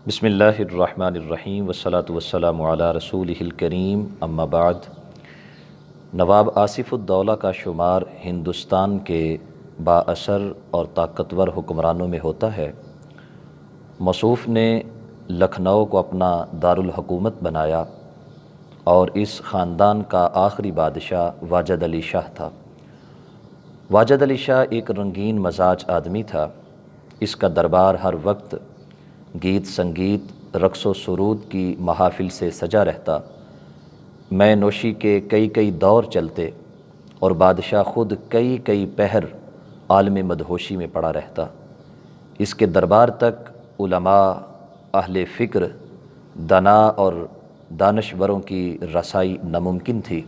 بسم اللہ الرحمن الرحیم والصلاة والسلام علی رسولہ الکریم اما بعد۔ نواب آصف الدولہ کا شمار ہندوستان کے بااثر اور طاقتور حکمرانوں میں ہوتا ہے۔ موصوف نے لکھنؤ کو اپنا دارالحکومت بنایا اور اس خاندان کا آخری بادشاہ واجد علی شاہ تھا۔ واجد علی شاہ ایک رنگین مزاج آدمی تھا۔ اس کا دربار ہر وقت گیت سنگیت، رقص و سرود کی محافل سے سجا رہتا۔ مے نوشی کے کئی دور چلتے اور بادشاہ خود کئی پہر عالم مدہوشی میں پڑا رہتا۔ اس کے دربار تک علماء، اہل فکر، دانا اور دانشوروں کی رسائی ناممکن تھی۔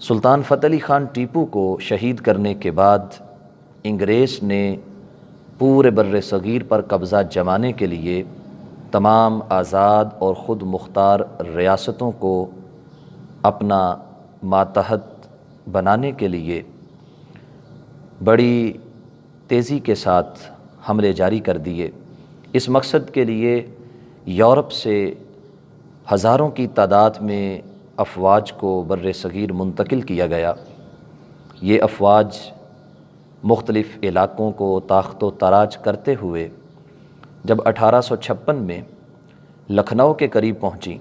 سلطان فتح علی خان ٹیپو کو شہید کرنے کے بعد انگریز نے پورے بر صغیر پر قبضہ جمانے کے لیے تمام آزاد اور خود مختار ریاستوں کو اپنا ماتحت بنانے کے لیے بڑی تیزی کے ساتھ حملے جاری کر دیے۔ اس مقصد کے لیے یورپ سے ہزاروں کی تعداد میں افواج کو بر صغیر منتقل کیا گیا۔ یہ افواج مختلف علاقوں کو تاخت و تاراج کرتے ہوئے جب 1856 میں لکھنؤ کے قریب پہنچی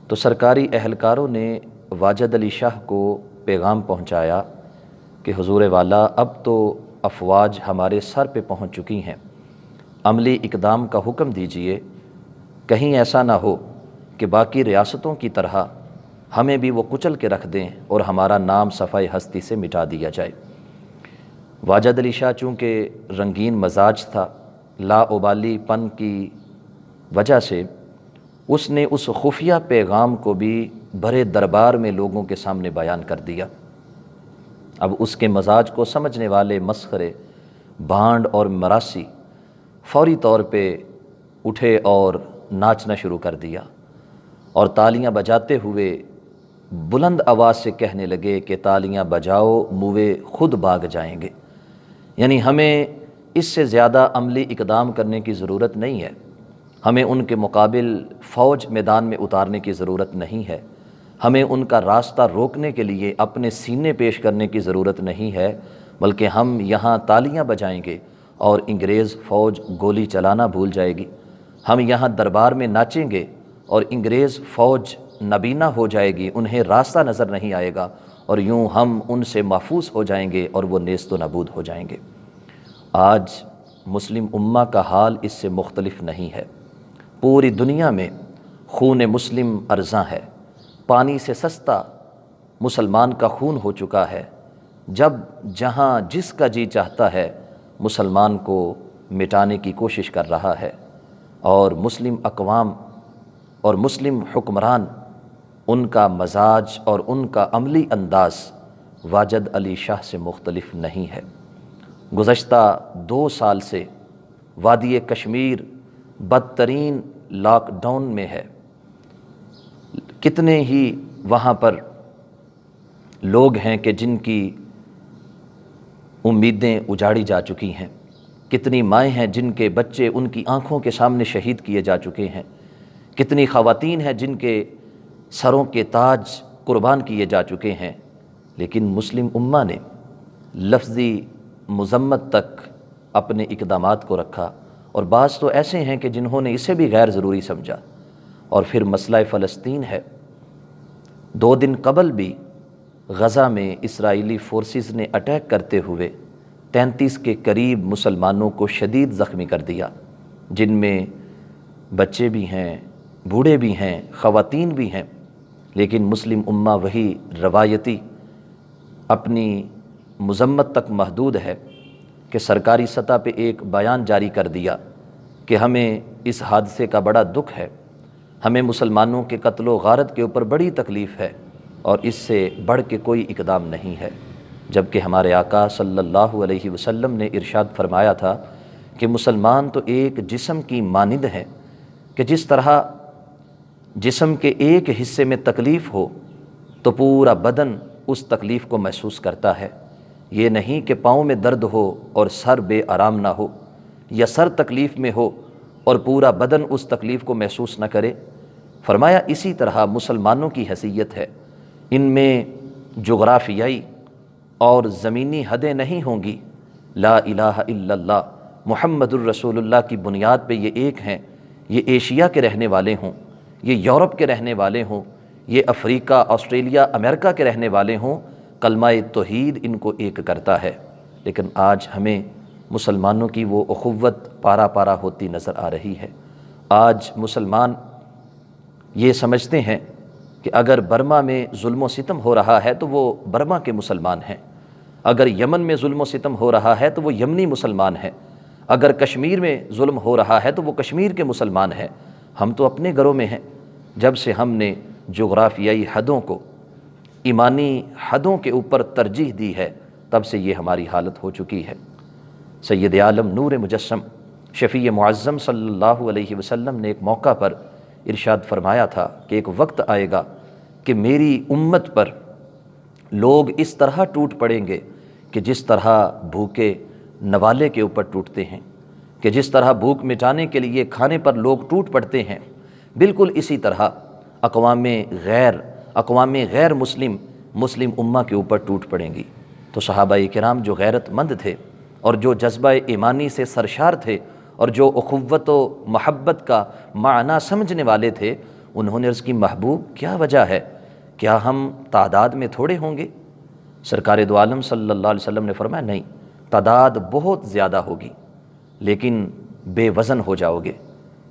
تو سرکاری اہلکاروں نے واجد علی شاہ کو پیغام پہنچایا کہ حضور والا اب تو افواج ہمارے سر پہ پہنچ چکی ہیں، عملی اقدام کا حکم دیجئے، کہیں ایسا نہ ہو کہ باقی ریاستوں کی طرح ہمیں بھی وہ کچل کے رکھ دیں اور ہمارا نام صفحہ ہستی سے مٹا دیا جائے۔ واجد علی شاہ چونکہ رنگین مزاج تھا، لا ابالی پن کی وجہ سے اس نے اس خفیہ پیغام کو بھی بڑے دربار میں لوگوں کے سامنے بیان کر دیا۔ اب اس کے مزاج کو سمجھنے والے مسخرے، بھانڈ اور مراسی فوری طور پہ اٹھے اور ناچنا شروع کر دیا اور تالیاں بجاتے ہوئے بلند آواز سے کہنے لگے کہ تالیاں بجاؤ، موے خود بھاگ جائیں گے۔ یعنی ہمیں اس سے زیادہ عملی اقدام کرنے کی ضرورت نہیں ہے، ہمیں ان کے مقابل فوج میدان میں اتارنے کی ضرورت نہیں ہے، ہمیں ان کا راستہ روکنے کے لیے اپنے سینے پیش کرنے کی ضرورت نہیں ہے، بلکہ ہم یہاں تالیاں بجائیں گے اور انگریز فوج گولی چلانا بھول جائے گی۔ ہم یہاں دربار میں ناچیں گے اور انگریز فوج نابینا ہو جائے گی، انہیں راستہ نظر نہیں آئے گا اور یوں ہم ان سے محفوظ ہو جائیں گے اور وہ نیست و نابود ہو جائیں گے۔ آج مسلم امہ کا حال اس سے مختلف نہیں ہے۔ پوری دنیا میں خون مسلم ارزاں ہے، پانی سے سستا مسلمان کا خون ہو چکا ہے۔ جب جہاں جس کا جی چاہتا ہے مسلمان کو مٹانے کی کوشش کر رہا ہے، اور مسلم اقوام اور مسلم حکمران، ان کا مزاج اور ان کا عملی انداز واجد علی شاہ سے مختلف نہیں ہے۔ گزشتہ 2 سال سے وادی کشمیر بدترین لاک ڈاؤن میں ہے۔ کتنے ہی وہاں پر لوگ ہیں کہ جن کی امیدیں اجاڑی جا چکی ہیں، کتنی مائیں ہیں جن کے بچے ان کی آنکھوں کے سامنے شہید کیے جا چکے ہیں، کتنی خواتین ہیں جن کے سروں کے تاج قربان کیے جا چکے ہیں، لیکن مسلم امہ نے لفظی مذمت تک اپنے اقدامات کو رکھا، اور بعض تو ایسے ہیں کہ جنہوں نے اسے بھی غیر ضروری سمجھا۔ اور پھر مسئلہ فلسطین ہے۔ 2 دن قبل بھی غزہ میں اسرائیلی فورسز نے اٹیک کرتے ہوئے 33 کے قریب مسلمانوں کو شدید زخمی کر دیا، جن میں بچے بھی ہیں، بوڑھے بھی ہیں، خواتین بھی ہیں، لیکن مسلم امہ وہی روایتی اپنی مذمت تک محدود ہے کہ سرکاری سطح پہ ایک بیان جاری کر دیا کہ ہمیں اس حادثے کا بڑا دکھ ہے، ہمیں مسلمانوں کے قتل و غارت کے اوپر بڑی تکلیف ہے اور اس سے بڑھ کے کوئی اقدام نہیں ہے، جبکہ ہمارے آقا صلی اللہ علیہ وسلم نے ارشاد فرمایا تھا کہ مسلمان تو ایک جسم کی مانند ہے کہ جس طرح جسم کے ایک حصے میں تکلیف ہو تو پورا بدن اس تکلیف کو محسوس کرتا ہے۔ یہ نہیں کہ پاؤں میں درد ہو اور سر بے آرام نہ ہو، یا سر تکلیف میں ہو اور پورا بدن اس تکلیف کو محسوس نہ کرے۔ فرمایا اسی طرح مسلمانوں کی حیثیت ہے، ان میں جغرافیائی اور زمینی حدیں نہیں ہوں گی۔ لا الہ الا اللہ محمد الرسول اللہ کی بنیاد پہ یہ ایک ہیں، یہ ایشیا کے رہنے والے ہوں، یہ یورپ کے رہنے والے ہوں، یہ افریقہ، آسٹریلیا، امریکہ کے رہنے والے ہوں، کلمہ توحید ان کو ایک کرتا ہے۔ لیکن آج ہمیں مسلمانوں کی وہ اخوت پارا پارا ہوتی نظر آ رہی ہے۔ آج مسلمان یہ سمجھتے ہیں کہ اگر برما میں ظلم و ستم ہو رہا ہے تو وہ برما کے مسلمان ہیں، اگر یمن میں ظلم و ستم ہو رہا ہے تو وہ یمنی مسلمان ہیں، اگر کشمیر میں ظلم ہو رہا ہے تو وہ کشمیر کے مسلمان ہیں۔ ہم تو اپنے گھروں میں ہیں۔ جب سے ہم نے جغرافیائی حدوں کو ایمانی حدوں کے اوپر ترجیح دی ہے، تب سے یہ ہماری حالت ہو چکی ہے۔ سید عالم نور مجسم شفیع معظم صلی اللہ علیہ وسلم نے ایک موقع پر ارشاد فرمایا تھا کہ ایک وقت آئے گا کہ میری امت پر لوگ اس طرح ٹوٹ پڑیں گے کہ جس طرح بھوکے نوالے کے اوپر ٹوٹتے ہیں، کہ جس طرح بھوک مٹانے کے لیے کھانے پر لوگ ٹوٹ پڑتے ہیں، بالکل اسی طرح اقوام غیر مسلم امہ کے اوپر ٹوٹ پڑیں گی۔ تو صحابہ کرام جو غیرت مند تھے اور جو جذبہ ایمانی سے سرشار تھے اور جو اخوت و محبت کا معنی سمجھنے والے تھے، انہوں نے عرض کی محبوب کیا وجہ ہے، کیا ہم تعداد میں تھوڑے ہوں گے؟ سرکار دو عالم صلی اللہ علیہ وسلم نے فرمایا نہیں، تعداد بہت زیادہ ہوگی لیکن بے وزن ہو جاؤ گے،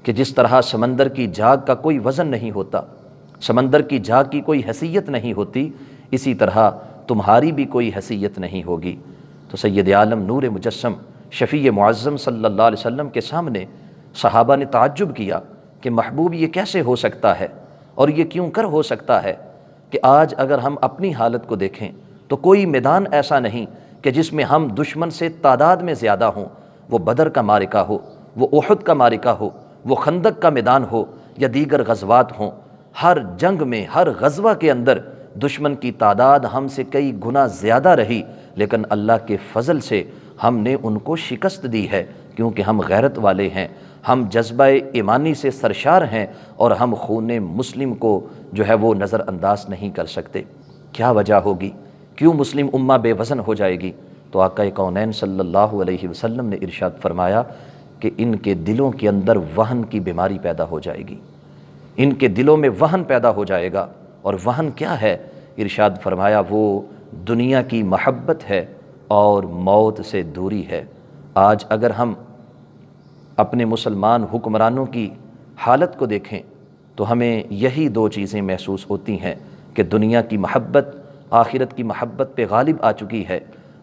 کہ جس طرح سمندر کی جھاگ کا کوئی وزن نہیں ہوتا، سمندر کی جھاگ کی کوئی حیثیت نہیں ہوتی، اسی طرح تمہاری بھی کوئی حیثیت نہیں ہوگی۔ تو سید عالم نور مجسم شفیع معظم صلی اللہ علیہ وسلم کے سامنے صحابہ نے تعجب کیا کہ محبوب یہ کیسے ہو سکتا ہے اور یہ کیوں کر ہو سکتا ہے کہ آج اگر ہم اپنی حالت کو دیکھیں تو کوئی میدان ایسا نہیں کہ جس میں ہم دشمن سے تعداد میں زیادہ ہوں، وہ بدر کا معرکہ ہو، وہ احد کا معرکہ ہو، وہ خندق کا میدان ہو یا دیگر غزوات ہوں، ہر جنگ میں ہر غزوہ کے اندر دشمن کی تعداد ہم سے کئی گنا زیادہ رہی، لیکن اللہ کے فضل سے ہم نے ان کو شکست دی ہے، کیونکہ ہم غیرت والے ہیں، ہم جذبہ ایمانی سے سرشار ہیں اور ہم خون مسلم کو جو ہے وہ نظر انداز نہیں کر سکتے۔ کیا وجہ ہوگی؟ کیوں مسلم امہ بے وزن ہو جائے گی؟ تو آقا کونین صلی اللہ علیہ وسلم نے ارشاد فرمایا کہ ان کے دلوں کے اندر وہن کی بیماری پیدا ہو جائے گی، ان کے دلوں میں وہن پیدا ہو جائے گا۔ اور وہن کیا ہے؟ ارشاد فرمایا وہ دنیا کی محبت ہے اور موت سے دوری ہے۔ آج اگر ہم اپنے مسلمان حکمرانوں کی حالت کو دیکھیں تو ہمیں یہی دو چیزیں محسوس ہوتی ہیں کہ دنیا کی محبت آخرت کی محبت پہ غالب آ چکی ہے،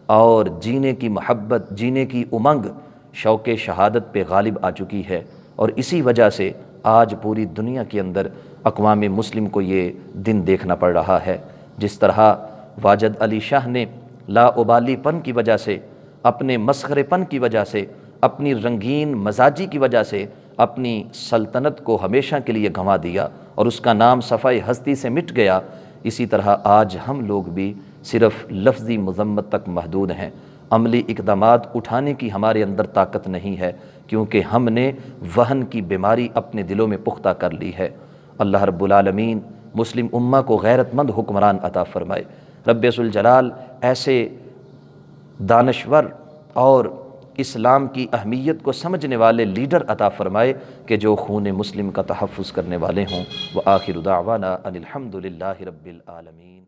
اور جینے کی محبت، جینے کی امنگ شوق شہادت پہ غالب آ چکی ہے۔ اور اسی وجہ سے آج پوری دنیا کے اندر اقوام مسلم کو یہ دن دیکھنا پڑ رہا ہے۔ جس طرح واجد علی شاہ نے لا ابالی پن کی وجہ سے، اپنے مسخرے پن کی وجہ سے، اپنی رنگین مزاجی کی وجہ سے اپنی سلطنت کو ہمیشہ کے لیے گنوا دیا اور اس کا نام صفحہ ہستی سے مٹ گیا، اسی طرح آج ہم لوگ بھی صرف لفظی مذمت تک محدود ہیں، عملی اقدامات اٹھانے کی ہمارے اندر طاقت نہیں ہے، کیونکہ ہم نے وہن کی بیماری اپنے دلوں میں پختہ کر لی ہے۔ اللہ رب العالمین مسلم امہ کو غیرت مند حکمران عطا فرمائے۔ رب ذوالجلال ایسے دانشور اور اسلام کی اہمیت کو سمجھنے والے لیڈر عطا فرمائے کہ جو خون مسلم کا تحفظ کرنے والے ہوں۔ وآخر دعوانا ان الحمد للہ رب العالمین۔